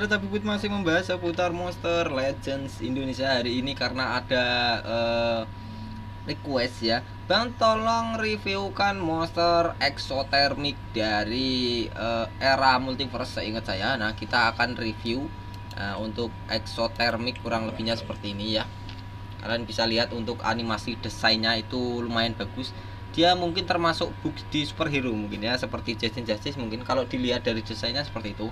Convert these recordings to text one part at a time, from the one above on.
Tabibut masih membahas seputar Monster Legends Indonesia hari ini karena ada request ya. Bang, tolong reviewkan monster exothermic dari era multiverse seingat saya. Nah, kita akan review untuk exothermic kurang lebihnya seperti ini ya. Kalian bisa lihat untuk animasi desainnya itu lumayan bagus. Dia mungkin termasuk book di superhero mungkin ya, seperti Justice mungkin kalau dilihat dari desainnya seperti itu.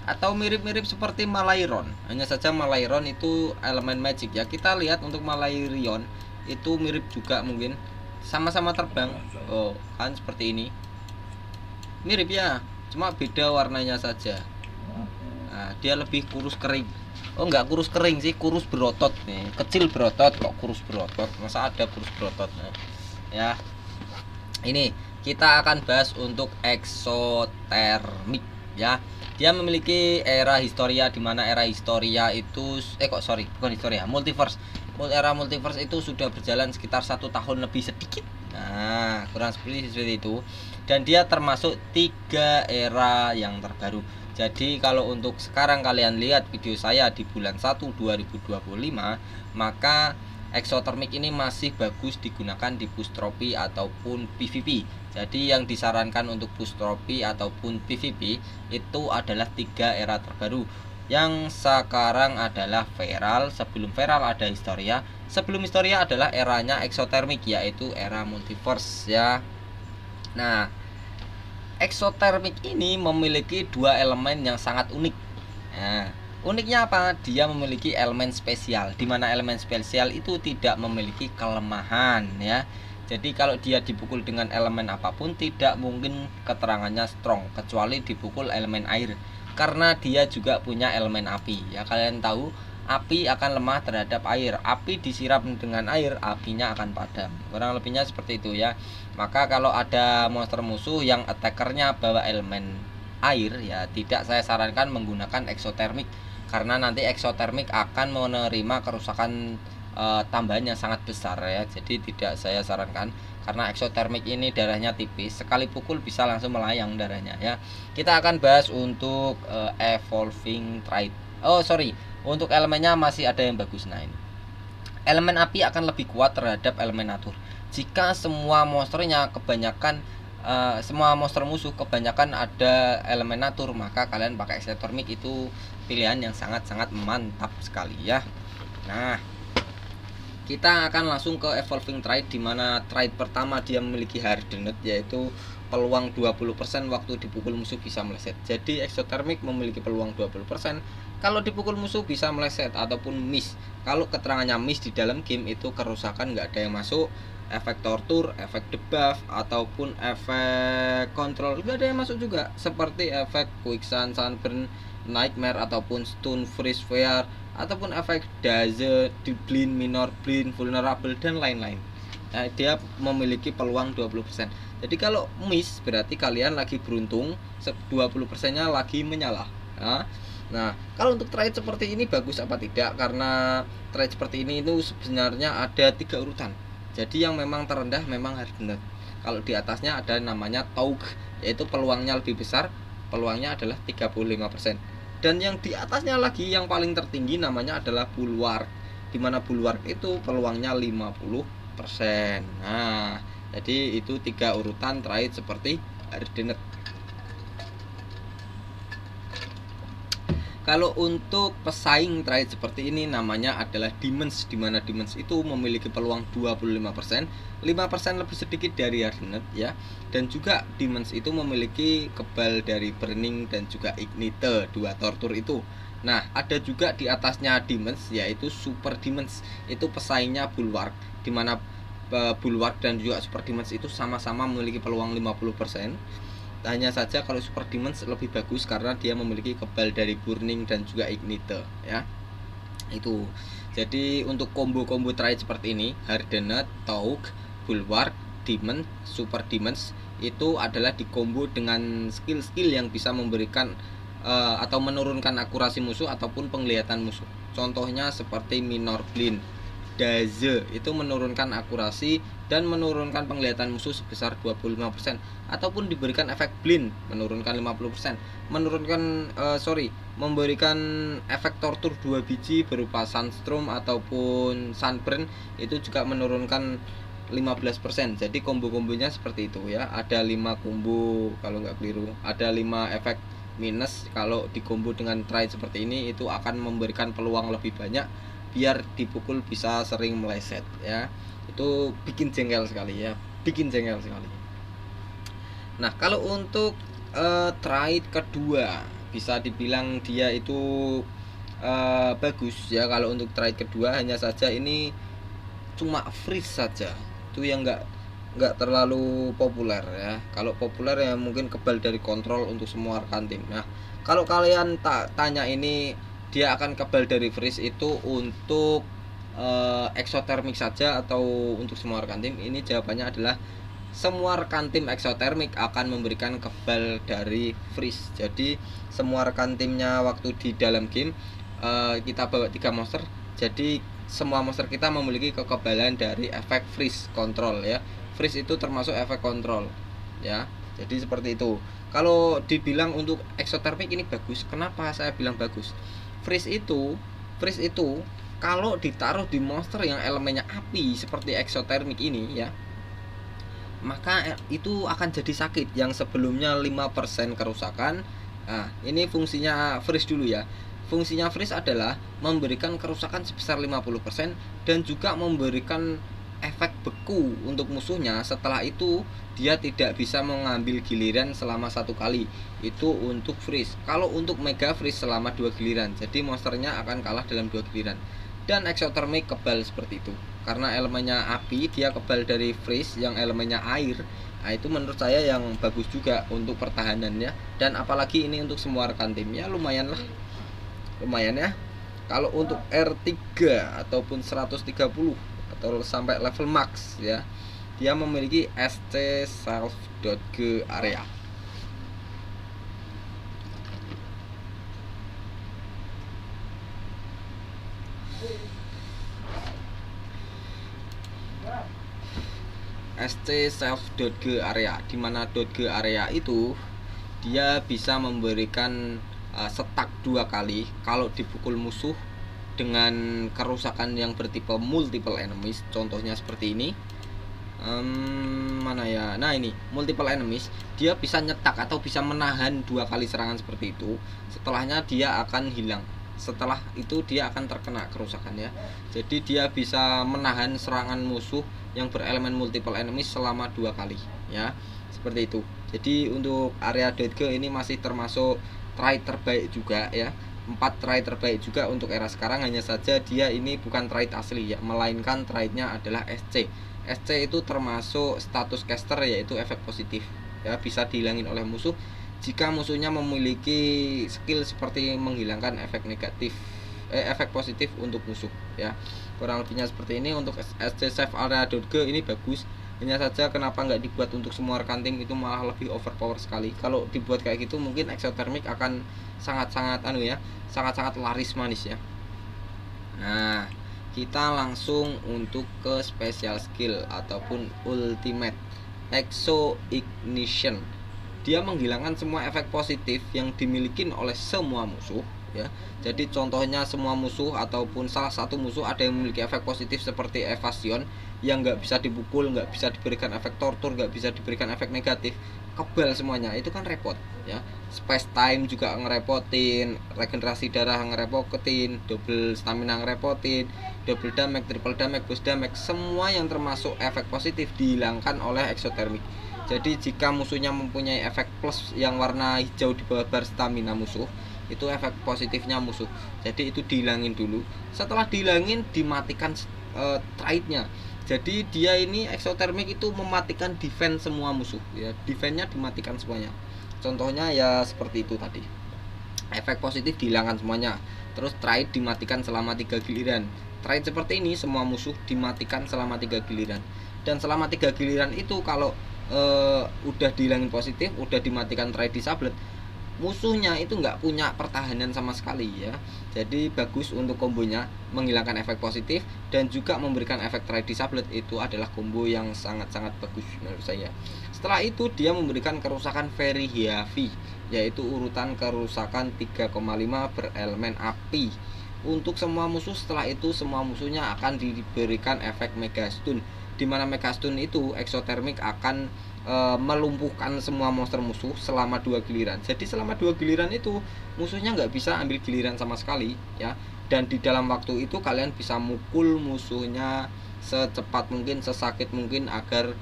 Atau mirip-mirip seperti Malairon. Hanya saja Malairon itu elemen magic ya. Kita lihat untuk Malairion itu mirip juga mungkin. Sama-sama terbang. Oh, kan seperti ini. Mirip ya, cuma beda warnanya saja. Nah, dia lebih kurus kering. Oh, enggak kurus kering sih, kurus berotot nih. Kecil berotot kok kurus berotot. Masa ada kurus berotot? Nah, ya. Ini kita akan bahas untuk exothermic ya. Dia memiliki era historia, di mana era historia itu bukan historia, multiverse. Era multiverse itu sudah berjalan sekitar 1 tahun lebih sedikit. Nah, kurang seperti itu. Dan dia termasuk 3 era yang terbaru. Jadi kalau untuk sekarang kalian lihat video saya di bulan 1 2025, maka exothermic ini masih bagus digunakan di push trophy ataupun PvP. Jadi yang disarankan untuk push trophy ataupun PvP itu adalah 3 era terbaru. Yang sekarang adalah Feral, sebelum Feral ada Historia, sebelum Historia adalah eranya exothermic yaitu era multiverse ya. Nah, exothermic ini memiliki 2 elemen yang sangat unik. Nah, uniknya apa? Dia memiliki elemen spesial, di mana elemen spesial itu tidak memiliki kelemahan ya. Jadi kalau dia dipukul dengan elemen apapun tidak mungkin keterangannya strong kecuali dipukul elemen air. Karena dia juga punya elemen api. Ya, kalian tahu api akan lemah terhadap air. Api disiram dengan air, apinya akan padam. Kurang lebihnya seperti itu ya. Maka kalau ada monster musuh yang attackernya bawa elemen air ya, tidak saya sarankan menggunakan exothermic, karena nanti exothermic akan menerima kerusakan tambahan yang sangat besar ya. Jadi tidak saya sarankan karena exothermic ini darahnya tipis, sekali pukul bisa langsung melayang darahnya ya. Kita akan bahas untuk evolving trait. Untuk elemennya masih ada yang bagus. Nah, ini elemen api akan lebih kuat terhadap elemen natur. Jika semua monsternya kebanyakan semua monster musuh kebanyakan ada elemen natur, maka kalian pakai exothermic itu pilihan yang sangat-sangat mantap sekali ya. Nah, kita akan langsung ke evolving trait, di mana trait pertama dia memiliki hardened, yaitu peluang 20% waktu dipukul musuh bisa meleset. Jadi exothermic memiliki peluang 20% kalau dipukul musuh bisa meleset ataupun miss. Kalau keterangannya miss di dalam game itu kerusakan nggak ada yang masuk. Efek torture, efek debuff ataupun efek control nggak ada yang masuk juga, seperti efek quicksand, sunburn, nightmare ataupun stun, freeze, fire ataupun efek daze, blind, minor blind, vulnerable dan lain-lain. Nah, dia memiliki peluang 20%. Jadi kalau miss berarti kalian lagi beruntung, 20%-nya lagi menyala. Nah, kalau untuk trade seperti ini bagus apa tidak? Karena trade seperti ini itu sebenarnya ada 3 urutan. Jadi yang memang terendah memang hardened. Kalau di atasnya ada namanya Taug, yaitu peluangnya lebih besar, peluangnya adalah 35%. Dan yang di atasnya lagi yang paling tertinggi namanya adalah Bulwark, di mana Bulwark itu peluangnya 50%. Nah, jadi itu 3 urutan trade seperti hardened. Kalau untuk pesaing trade seperti ini namanya adalah Demons, di mana Demons itu memiliki peluang 25%, 5% lebih sedikit dari hardened ya. Dan juga Demons itu memiliki kebal dari burning dan juga ignite, 2 torture itu. Nah, ada juga di atasnya Demons yaitu Super Demons, itu pesaingnya Bulwark, di mana Bulwark dan juga Super Demons itu sama-sama memiliki peluang 50%. Hanya saja kalau Super Demons lebih bagus karena dia memiliki kebal dari burning dan juga ignite ya. Itu. Jadi untuk combo-combo trade seperti ini, hardened, Taug, Bulwark, Demon, Super Demons itu adalah di combo dengan skill-skill yang bisa memberikan atau menurunkan akurasi musuh ataupun penglihatan musuh. Contohnya seperti minor blind. daze itu menurunkan akurasi dan menurunkan penglihatan musuh sebesar 25%, ataupun diberikan efek blind menurunkan 50%, memberikan efek tortur 2 biji berupa sunstorm ataupun sunburn itu juga menurunkan 15%. Jadi combo-kombonya seperti itu ya. Ada 5 combo kalau nggak keliru. Ada 5 efek minus kalau dikombo dengan trade seperti ini, itu akan memberikan peluang lebih banyak biar dipukul bisa sering meleset ya. Itu bikin jengkel sekali ya, bikin jengkel sekali. Nah, kalau untuk trade kedua bisa dibilang dia itu bagus ya. Kalau untuk trade kedua hanya saja ini cuma freeze saja, itu yang nggak terlalu populer ya. Kalau populer ya mungkin kebal dari kontrol untuk semua rekan tim. Nah, kalau kalian tanya ini dia akan kebal dari freeze itu untuk exothermic saja atau untuk semua rekan tim, ini jawabannya adalah semua rekan tim exothermic akan memberikan kebal dari freeze. Jadi semua rekan timnya waktu di dalam game kita bawa 3 monster, jadi semua monster kita memiliki kekebalan dari efek freeze control ya. Freeze itu termasuk efek kontrol ya. Jadi seperti itu. Kalau dibilang untuk exothermic ini bagus, kenapa saya bilang bagus? Freeze itu kalau ditaruh di monster yang elemennya api seperti exothermic ini ya, maka itu akan jadi sakit. Yang sebelumnya 5% kerusakan. Nah, ini fungsinya freeze dulu ya. Fungsinya freeze adalah memberikan kerusakan sebesar 50% dan juga memberikan efek beku untuk musuhnya. Setelah itu dia tidak bisa mengambil giliran selama 1 kali. Itu untuk freeze. Kalau untuk mega freeze selama 2 giliran. Jadi monsternya akan kalah dalam 2 giliran. Dan exothermic kebal seperti itu. Karena elemennya api, dia kebal dari freeze yang elemennya air. Nah, itu menurut saya yang bagus juga untuk pertahanannya. Dan apalagi ini untuk semua rekan tim ya, lumayan lah. Lumayan ya. Kalau untuk R3 ataupun 130 atau sampai level max ya, dia memiliki SC self.g area. SC self.g area, dimana .g area itu dia bisa memberikan setak 2 kali kalau dipukul musuh dengan kerusakan yang bertipe multiple enemies. Contohnya seperti ini. Mana ya? Nah, ini multiple enemies, dia bisa nyetak atau bisa menahan 2 kali serangan seperti itu. Setelahnya dia akan hilang. Setelah itu dia akan terkena kerusakan ya. Jadi dia bisa menahan serangan musuh yang berelemen multiple enemies selama 2 kali ya. Seperti itu. Jadi untuk area .g ini masih termasuk try terbaik juga ya. 4 try terbaik juga untuk era sekarang. Hanya saja dia ini bukan try asli ya, melainkan try-nya adalah SC. SC itu termasuk status caster, yaitu efek positif ya, bisa dihilangin oleh musuh jika musuhnya memiliki skill seperti menghilangkan efek negatif efek positif untuk musuh ya. Kurang lebihnya seperti ini untuk SC save area .g ini bagus. Hanya saja kenapa nggak dibuat untuk semua rekan tim, itu malah lebih overpower sekali. Kalau dibuat kayak gitu mungkin exothermic akan sangat-sangat sangat-sangat laris manis ya. Nah, kita langsung untuk ke special skill ataupun ultimate Exo Ignition. Dia menghilangkan semua efek positif yang dimiliki oleh semua musuh ya. Jadi contohnya semua musuh ataupun salah satu musuh ada yang memiliki efek positif seperti evasion, yang nggak bisa dipukul, nggak bisa diberikan efek tortur, nggak bisa diberikan efek negatif, kebal semuanya, itu kan repot ya. Space time juga ngerepotin, regenerasi darah ngerepotin, double stamina ngerepotin, double damage, triple damage, boost damage, semua yang termasuk efek positif dihilangkan oleh exothermic. Jadi jika musuhnya mempunyai efek plus yang warna hijau di bawah bar stamina musuh, itu efek positifnya musuh. Jadi itu dihilangin dulu. Setelah dihilangin, dimatikan trade-nya. Jadi dia ini exothermic itu mematikan defense semua musuh ya. Defense-nya dimatikan semuanya. Contohnya ya seperti itu tadi. Efek positif dihilangkan semuanya. Terus trade dimatikan selama 3 giliran. Trade seperti ini semua musuh dimatikan selama 3 giliran. Dan selama 3 giliran itu kalau udah dihilangin positif, udah dimatikan trade disablet, musuhnya itu nggak punya pertahanan sama sekali ya. Jadi bagus untuk kombonya, menghilangkan efek positif dan juga memberikan efek trade disablet. Itu adalah combo yang sangat-sangat bagus menurut saya. Setelah itu dia memberikan kerusakan very heavy, yaitu urutan kerusakan 3,5 berelemen api untuk semua musuh. Setelah itu semua musuhnya akan diberikan efek Megastun, dimana Megastun itu exothermic akan melumpuhkan semua monster musuh selama 2 giliran. Jadi selama 2 giliran itu musuhnya nggak bisa ambil giliran sama sekali ya. Dan di dalam waktu itu kalian bisa mukul musuhnya secepat mungkin, sesakit mungkin, agar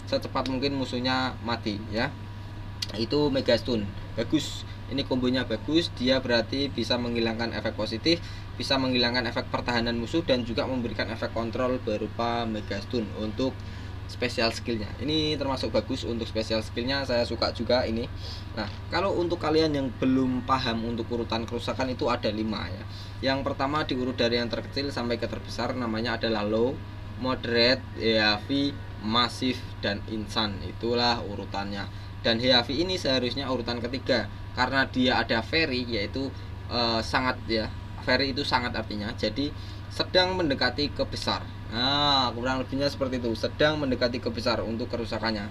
secepat mungkin musuhnya mati ya. Itu Megastun bagus, ini kombonya bagus. Dia berarti bisa menghilangkan efek positif, bisa menghilangkan efek pertahanan musuh, dan juga memberikan efek kontrol berupa Megastun untuk spesial skillnya. Ini termasuk bagus untuk spesial skillnya, saya suka juga ini. Nah, kalau untuk kalian yang belum paham untuk urutan kerusakan itu ada 5 ya. Yang pertama diurut dari yang terkecil sampai ke terbesar, namanya adalah low, moderate, heavy, massive, dan insane. Itulah urutannya. Dan heavy ini seharusnya urutan ketiga karena dia ada very, yaitu sangat ya. Very itu sangat artinya, jadi sedang mendekati ke besar. Nah, kurang lebihnya seperti itu, sedang mendekati ke besar untuk kerusakannya.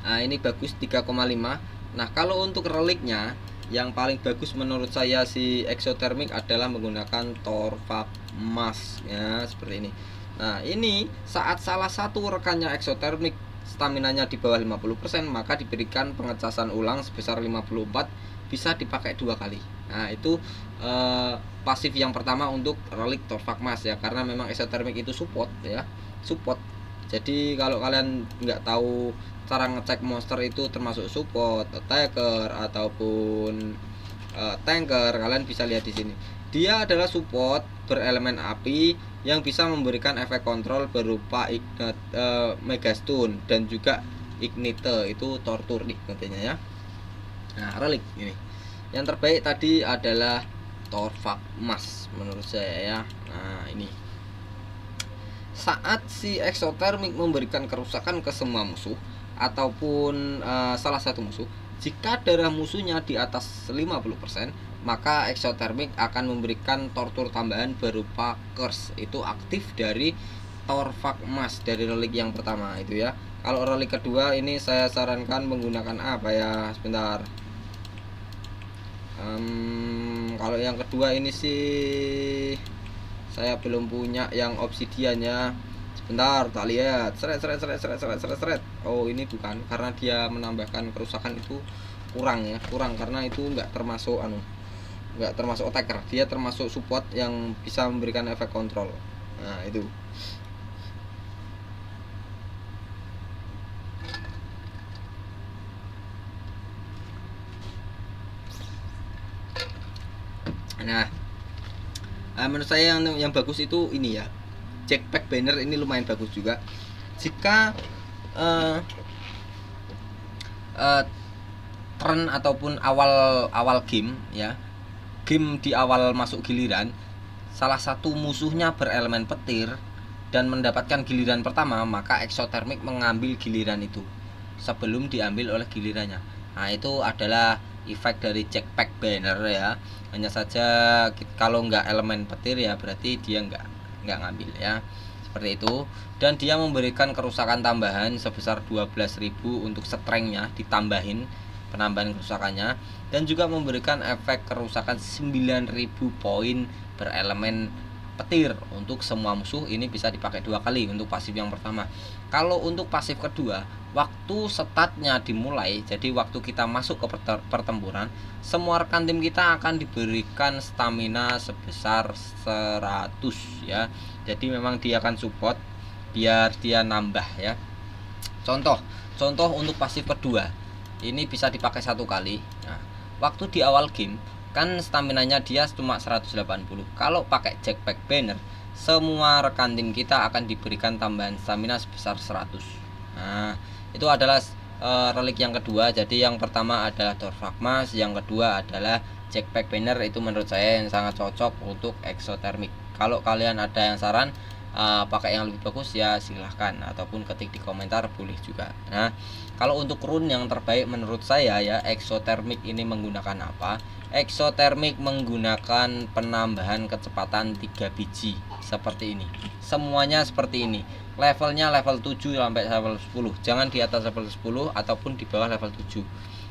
Nah, ini bagus 3,5. Nah, kalau untuk reliknya yang paling bagus menurut saya si exothermic adalah menggunakan Torvak Mask ya, seperti ini. Nah, ini saat salah satu rekannya exothermic staminanya di bawah 50%, maka diberikan pengecasan ulang sebesar 54, bisa dipakai 2 kali. Nah, itu pasif yang pertama untuk relik Torvak Mask ya, karena memang exothermic itu support ya, support. Jadi kalau kalian nggak tahu cara ngecek monster itu termasuk support, attacker ataupun tanker, kalian bisa lihat di sini. Dia adalah support berelemen api yang bisa memberikan efek kontrol berupa ignite, Megastun, dan juga ignite, itu torture ignite-nya ya. Nah, relik ini yang terbaik tadi adalah Torvak Mask menurut saya ya. Nah, ini saat si exothermic memberikan kerusakan ke semua musuh ataupun salah satu musuh, jika darah musuhnya di atas 50%, maka exothermic akan memberikan tortur tambahan berupa curse. Itu aktif dari Torvak Mask, dari relik yang pertama itu ya. Kalau relik kedua ini saya sarankan menggunakan apa ya, sebentar. Kalau yang kedua ini sih saya belum punya yang obsidian ya. Sebentar, tak lihat. Seret. Oh, ini bukan, karena dia menambahkan kerusakan itu kurang ya, kurang karena itu nggak termasuk nggak termasuk attacker, dia termasuk support yang bisa memberikan efek kontrol. Nah, itu. Nah, menurut saya yang bagus itu ini ya, Jackpack Banner ini lumayan bagus juga. Jika turn ataupun awal game ya, game di awal masuk giliran, salah satu musuhnya berelemen petir dan mendapatkan giliran pertama, maka exothermic mengambil giliran itu sebelum diambil oleh gilirannya. Nah, itu adalah efek dari Jackpack Banner ya. Hanya saja kalau nggak elemen petir ya berarti dia nggak ngambil ya, seperti itu. Dan dia memberikan kerusakan tambahan sebesar 12.000 untuk strength-nya, ditambahin penambahan kerusakannya, dan juga memberikan efek kerusakan 9.000 poin berelemen petir untuk semua musuh. Ini bisa dipakai 2 kali untuk pasif yang pertama. Kalau untuk pasif kedua, waktu statnya dimulai, jadi waktu kita masuk ke pertempuran, semua rekan tim kita akan diberikan stamina sebesar 100 ya. Jadi memang dia akan support biar dia nambah ya. Contoh untuk pasif kedua ini bisa dipakai 1 kali. Nah, waktu di awal game kan staminanya dia cuma 180. Kalau pakai Jackpack Banner, semua rekan tim kita akan diberikan tambahan stamina sebesar 100. Nah, itu adalah relik yang kedua. Jadi yang pertama adalah Torvak Mask, yang kedua adalah Jackpack Banner. Itu menurut saya yang sangat cocok untuk exothermic. Kalau kalian ada yang saran, pakai yang lebih bagus ya silahkan, ataupun ketik di komentar boleh juga. Nah, kalau untuk rune yang terbaik menurut saya ya, Exothermic ini menggunakan apa? Exothermic menggunakan penambahan kecepatan 3 biji seperti ini. Semuanya seperti ini. Levelnya level 7 sampai level 10. Jangan di atas level 10 ataupun di bawah level 7.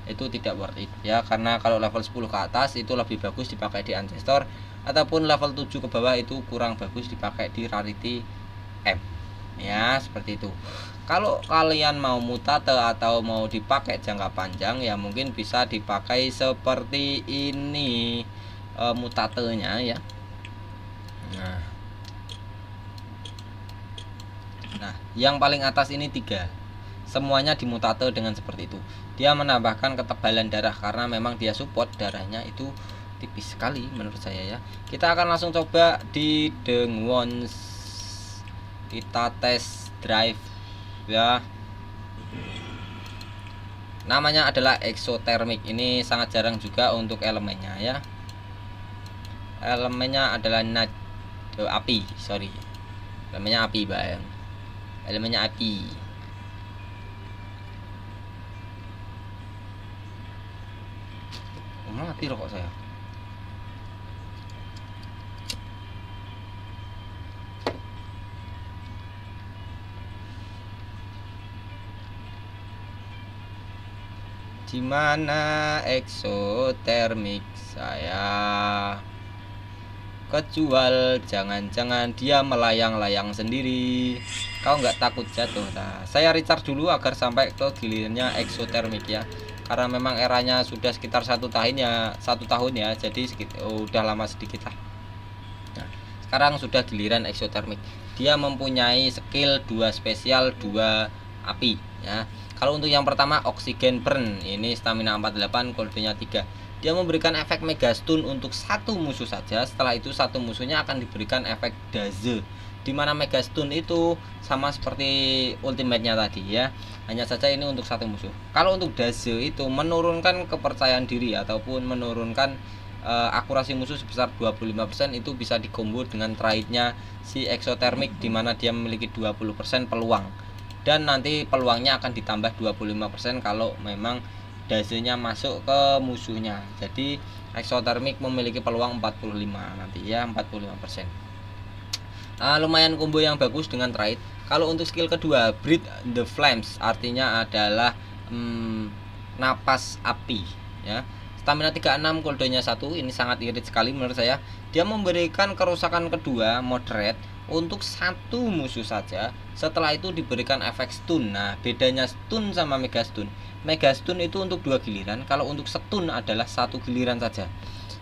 Itu tidak worth it ya, karena kalau level 10 ke atas itu lebih bagus dipakai di Ancestor, ataupun level 7 ke bawah itu kurang bagus dipakai di Rarity M ya, seperti itu. Kalau kalian mau mutate atau mau dipakai jangka panjang ya mungkin bisa dipakai seperti ini mutatenya ya. Nah, yang paling atas ini 3, semuanya dimutate dengan seperti itu. Dia menambahkan ketebalan darah karena memang dia support darahnya itu tipis sekali menurut saya ya. Kita akan langsung coba di Dengwons, kita tes drive ya. Namanya adalah Exothermic. Ini sangat jarang juga untuk elemennya ya. Elemennya adalah api, sorry. Elemennya api, Bang. Elemennya api. Mati rokok saya. Gimana Exothermic saya kejual, jangan-jangan dia melayang-layang sendiri. Kau nggak takut jatuh? Nah, saya recharge dulu agar sampai ke gilirannya Exothermic ya, karena memang eranya sudah sekitar 1 tahun ya, jadi udah lama sedikit lah. Nah, sekarang sudah giliran Exothermic. Dia mempunyai skill 2 spesial, 2 api ya. Kalau untuk yang pertama Oxygen Burn, ini stamina 48, kodenya 3. Dia memberikan efek Mega Stun untuk 1 musuh saja. Setelah itu 1 musuhnya akan diberikan efek Daze, dimana Mega Stun itu sama seperti ultimate-nya tadi ya, hanya saja ini untuk 1 musuh. Kalau untuk Daze itu menurunkan kepercayaan diri ataupun menurunkan akurasi musuh sebesar 25%. Itu bisa dikombo dengan trade-nya si Exothermic, dimana dia memiliki 20% peluang, dan nanti peluangnya akan ditambah 25% kalau memang Daze-nya masuk ke musuhnya. Jadi Exothermic memiliki peluang 45 nanti ya, 45%. Lumayan combo yang bagus dengan trade. Kalau untuk skill kedua, Breathe the Flames, artinya adalah napas api ya. Stamina 36, cooldownnya 1. Ini sangat irit sekali menurut saya. Dia memberikan kerusakan kedua moderate untuk 1 musuh saja. Setelah itu diberikan efek stun. Nah, bedanya stun sama mega stun. Mega stun itu untuk 2 giliran, kalau untuk stun adalah 1 giliran saja.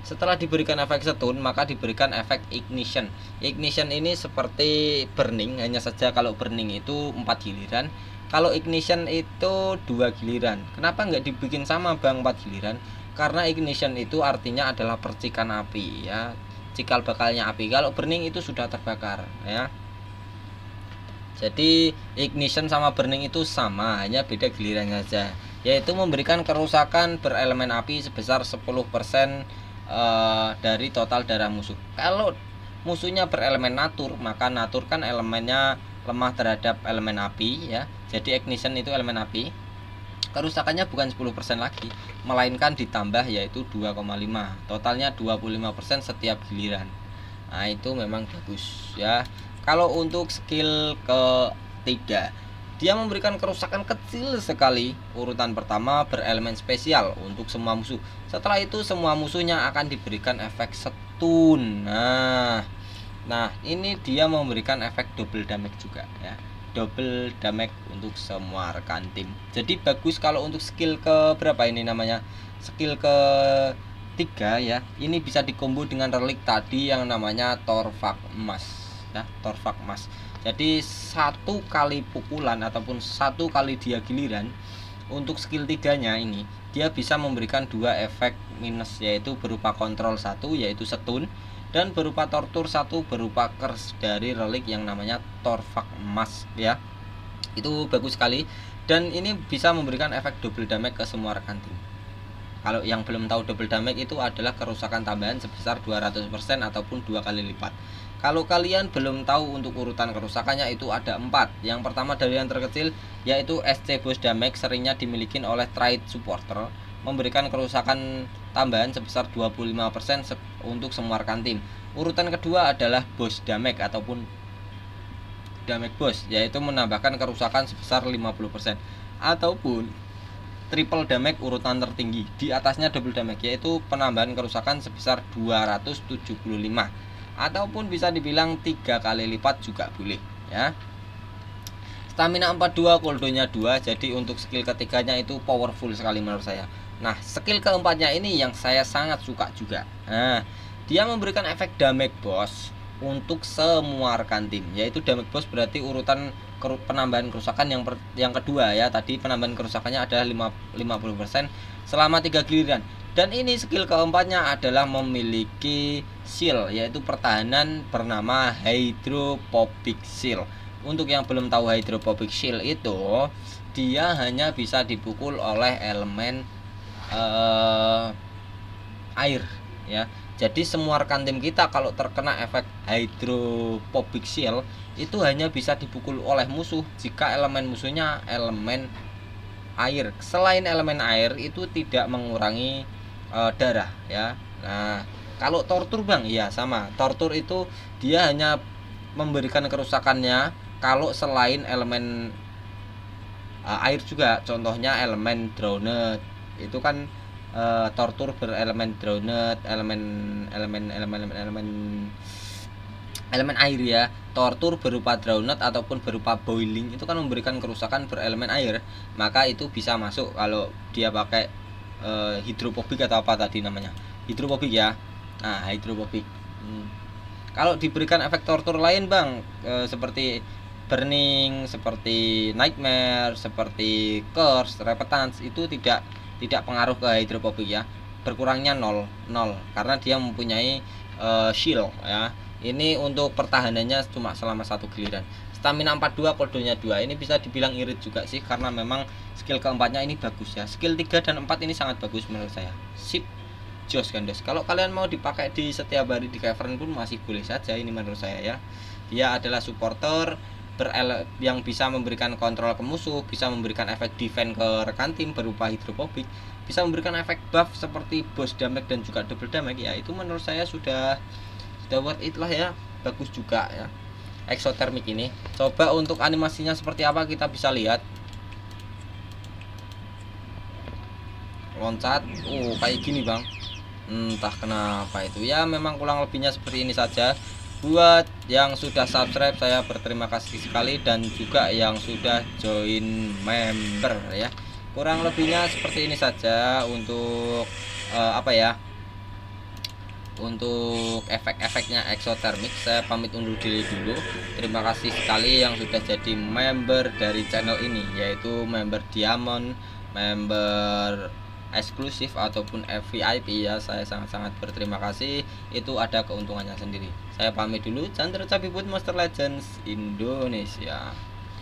Setelah diberikan efek stun, maka diberikan efek ignition. Ignition ini seperti burning, hanya saja kalau burning itu 4 giliran, kalau ignition itu 2 giliran. Kenapa nggak dibikin sama Bang 4 giliran? Karena ignition itu artinya adalah percikan api ya, cikal bakalnya api. Kalau burning itu sudah terbakar ya. Jadi ignition sama burning itu sama, hanya beda gilirannya saja, yaitu memberikan kerusakan berelemen api sebesar 10% dari total darah musuh. Kalau musuhnya berelemen natur, maka natur kan elemennya lemah terhadap elemen api ya. Jadi ignition itu elemen api, kerusakannya bukan 10% lagi, melainkan ditambah yaitu 2,5. Totalnya 25% setiap giliran. Nah, itu memang bagus ya. Kalau untuk skill ketiga, dia memberikan kerusakan kecil sekali. Urutan pertama berelemen spesial untuk semua musuh. Setelah itu semua musuhnya akan diberikan efek stun. Nah, ini dia memberikan efek double damage juga ya. Double damage untuk semua rekan tim. Jadi bagus kalau untuk skill ke berapa ini namanya? Skill ke 3 ya. Ini bisa dikombo dengan relik tadi yang namanya Torvak Emas ya, Torvak Emas. Jadi 1 kali pukulan ataupun 1 kali dia giliran untuk skill 3-nya ini, dia bisa memberikan 2 efek minus, yaitu berupa kontrol 1 yaitu stun, dan berupa tortur 1 berupa curse dari relik yang namanya Torvak Emas ya. Itu bagus sekali, dan ini bisa memberikan efek double damage ke semua rekan tim. Kalau yang belum tahu double damage itu adalah kerusakan tambahan sebesar 200% ataupun 2 kali lipat. Kalau kalian belum tahu untuk urutan kerusakannya itu ada 4. Yang pertama dari yang terkecil yaitu SC Boss Damage, seringnya dimiliki oleh trade supporter, memberikan kerusakan tambahan sebesar 25% untuk semua rekan tim. Urutan kedua adalah Boss Damage ataupun Damage Boss, yaitu menambahkan kerusakan sebesar 50%. Ataupun triple damage, urutan tertinggi, di atasnya double damage, yaitu penambahan kerusakan sebesar 275, ataupun bisa dibilang 3 kali lipat juga boleh ya. Stamina 42, cooldownnya 2, jadi untuk skill ketiganya itu powerful sekali menurut saya. Nah, skill keempatnya ini yang saya sangat suka juga. Nah, dia memberikan efek damage boss untuk semua rekan tim, yaitu damage boss berarti urutan penambahan kerusakan yang kedua ya. Tadi penambahan kerusakannya adalah 50% selama 3 giliran. Dan ini skill keempatnya adalah memiliki shield, yaitu pertahanan bernama Hydrophobic Shield. Untuk yang belum tahu Hydrophobic Shield itu, dia hanya bisa dipukul oleh elemen air ya. Jadi semua rekan tim kita kalau terkena efek Hydrophobic Shield itu hanya bisa dipukul oleh musuh jika elemen musuhnya elemen air. Selain elemen air itu tidak mengurangi darah ya. Nah, kalau tortur bang, iya sama. Tortur itu dia hanya memberikan kerusakannya kalau selain elemen air juga. Contohnya elemen Drowned itu kan tortur berelemen Drowned, elemen air ya. Tortur berupa Drowned ataupun berupa Boiling itu kan memberikan kerusakan berelemen air, maka itu bisa masuk kalau dia pakai hidrophobic atau apa tadi namanya, hidrophobic ya. Nah, hidrophobic. Kalau diberikan efek tortur lain bang, seperti burning, seperti nightmare, seperti curse, repentance, itu tidak pengaruh ke hidrophobic ya. Berkurangnya 0 karena dia mempunyai shield ya. Ini untuk pertahanannya cuma selama 1 giliran. Stamina 42, cooldownnya 2. Ini bisa dibilang irit juga sih, karena memang skill keempatnya ini bagus ya. Skill 3 dan 4 ini sangat bagus menurut saya. Sip, jos gandos. Kalau kalian mau dipakai di setiap hari di cavern pun masih boleh saja ini menurut saya ya. Dia adalah supporter yang bisa memberikan kontrol ke musuh, bisa memberikan efek defense ke rekan tim berupa hidrophobic, bisa memberikan efek buff seperti boss damage dan juga double damage ya. Itu menurut saya sudah worth it lah ya, bagus juga ya exothermic ini. Coba untuk animasinya seperti apa kita bisa lihat. Loncat, kayak gini bang, entah kenapa itu ya. Memang kurang lebihnya seperti ini saja. Buat yang sudah subscribe saya berterima kasih sekali, dan juga yang sudah join member ya. Kurang lebihnya seperti ini saja untuk apa ya, untuk efek-efeknya exothermic. Saya pamit undur diri dulu. Terima kasih sekali yang sudah jadi member dari channel ini, yaitu member diamond, member eksklusif ataupun VIP ya. Saya sangat-sangat berterima kasih. Itu ada keuntungannya sendiri. Saya pamit dulu. Chandra Cabibut Monster Legends Indonesia.